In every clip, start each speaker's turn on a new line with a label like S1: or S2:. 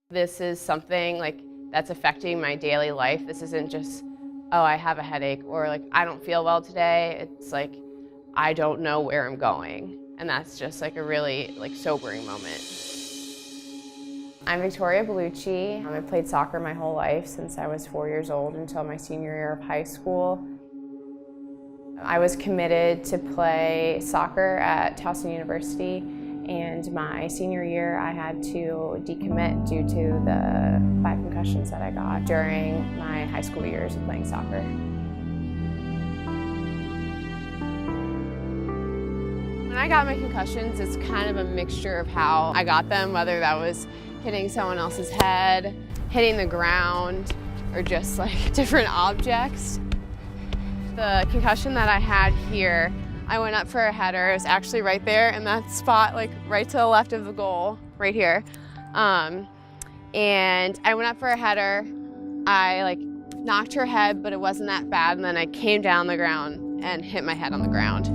S1: This is something like that's affecting my daily life. This isn't just, oh, I have a headache, or like, I don't feel well today. It's like, I don't know where I'm going. And that's just like a really sobering moment. I'm Victoria Bellucci. I played soccer my whole life since I was 4 years old until my senior year of high school. I was committed to play soccer at Towson University, and my senior year I had to decommit due to the 5 concussions that I got during my high school years of playing soccer. When I got my concussions, it's kind of a mixture of how I got them, whether that was hitting someone else's head, hitting the ground, or just like different objects. The concussion that I had here, I went up for a header. It was actually right there in that spot, like right to the left of the goal, right here. And I went up for a header. I knocked her head, but it wasn't that bad. And then I came down the ground and hit my head on the ground.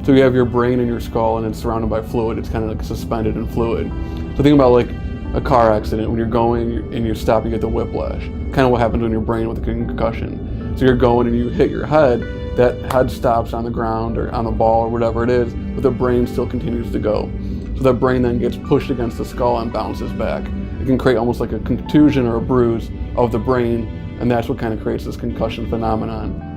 S2: So you have your brain and your skull, and it's surrounded by fluid. It's kind of like suspended in fluid. So think about like a car accident. When you're going and you stop, you get the whiplash. Kind of what happens in your brain with a concussion. So you're going and you hit your head, that head stops on the ground or on the ball or whatever it is, but the brain still continues to go. So the brain then gets pushed against the skull and bounces back. It can create almost like a contusion or a bruise of the brain, and that's what kind of creates this concussion phenomenon.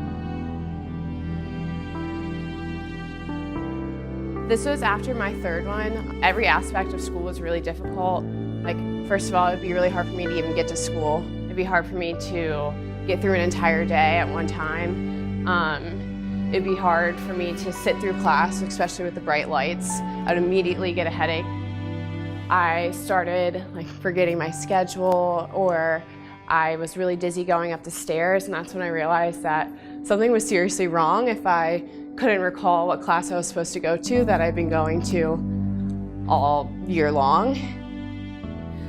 S1: This was after my third one. Every aspect of school was really difficult. First of all, it'd be really hard for me to even get to school. It'd be hard for me to get through an entire day at one time. It'd be hard for me to sit through class, especially with the bright lights. I'd immediately get a headache. I started forgetting my schedule, or I was really dizzy going up the stairs, and that's when I realized that something was seriously wrong if I couldn't recall what class I was supposed to go to that I've been going to all year long.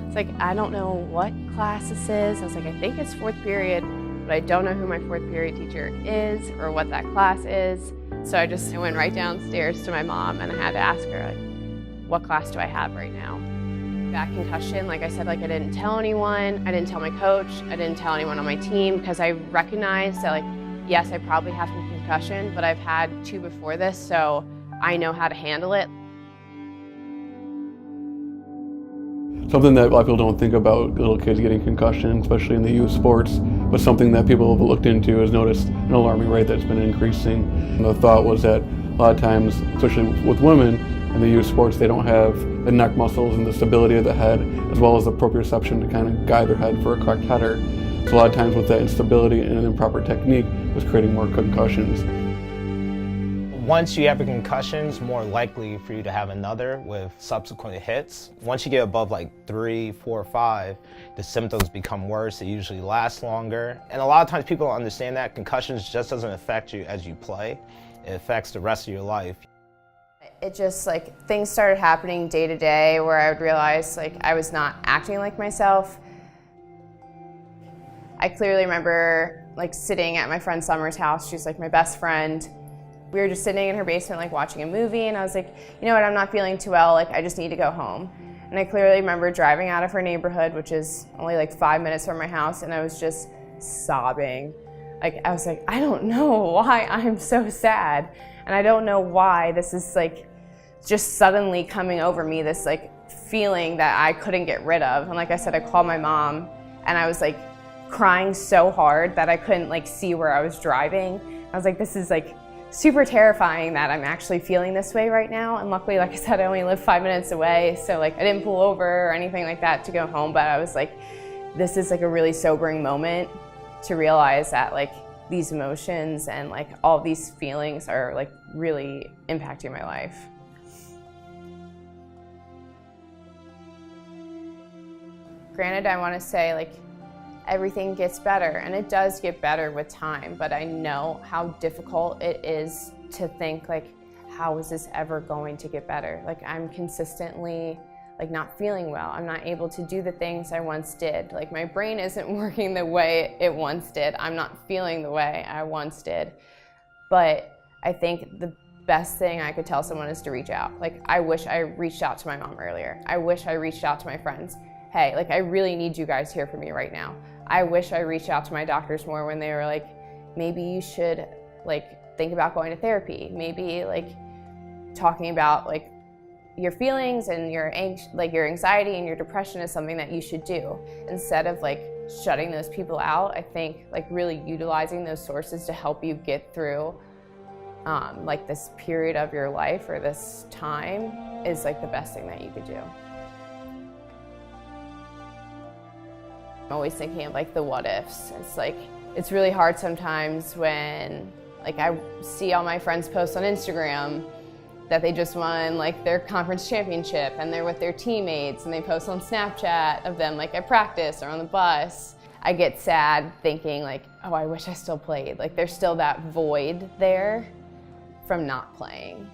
S1: It's I don't know what class this is. I was I think it's 4th period, but I don't know who my 4th period teacher is or what that class is. So I went right downstairs to my mom, and I had to ask her, what class do I have right now? That concussion, like I said, I didn't tell anyone. I didn't tell my coach. I didn't tell anyone on my team, because I recognized that yes, I probably have a concussion, but I've had 2 before this, so I know how to handle it.
S2: Something that a lot of people don't think about little kids getting concussion, especially in the youth sports, but something that people have looked into has noticed an alarming rate that's been increasing. And the thought was that a lot of times, especially with women in the youth sports, they don't have the neck muscles and the stability of the head, as well as the proprioception to kind of guide their head for a correct header. So a lot of times with that instability and an improper technique was creating more concussions.
S3: Once you have a concussion, it's more likely for you to have another with subsequent hits. Once you get above 3, 4, 5, the symptoms become worse. They usually last longer. And a lot of times people don't understand that concussions just doesn't affect you as you play. It affects the rest of your life.
S1: It just things started happening day to day where I would realize I was not acting like myself. I clearly remember sitting at my friend Summer's house. She's my best friend. We were just sitting in her basement watching a movie, and I was you know what, I'm not feeling too well, I just need to go home. And I clearly remember driving out of her neighborhood, which is only 5 minutes from my house, and I was just sobbing. I was I don't know why I'm so sad, and I don't know why this is just suddenly coming over me, this feeling that I couldn't get rid of. And like I said, I called my mom, and I was crying so hard that I couldn't see where I was driving. I was this is super terrifying that I'm actually feeling this way right now. And luckily, like I said, I only live 5 minutes away, so I didn't pull over or anything like that to go home, but I was this is a really sobering moment to realize that these emotions and all these feelings are really impacting my life. Granted, I want to say everything gets better, and it does get better with time, but I know how difficult it is to think how is this ever going to get better? I'm consistently not feeling well. I'm not able to do the things I once did. My brain isn't working the way it once did. I'm not feeling the way I once did. But I think the best thing I could tell someone is to reach out. Like, I wish I reached out to my mom earlier. I wish I reached out to my friends. Hey, like, I really need you guys here for me right now. I wish I reached out to my doctors more when they were like, maybe you should like think about going to therapy. Maybe like talking about like your feelings and your anxiety and your depression is something that you should do. Instead of like shutting those people out, I think like really utilizing those sources to help you get through like this period of your life or this time is like the best thing that you could do. I'm always thinking of like the what ifs. It's like, it's really hard sometimes when like I see all my friends post on Instagram that they just won like their conference championship and they're with their teammates and they post on Snapchat of them like at practice or on the bus. I get sad thinking like, oh, I wish I still played. Like there's still that void there from not playing.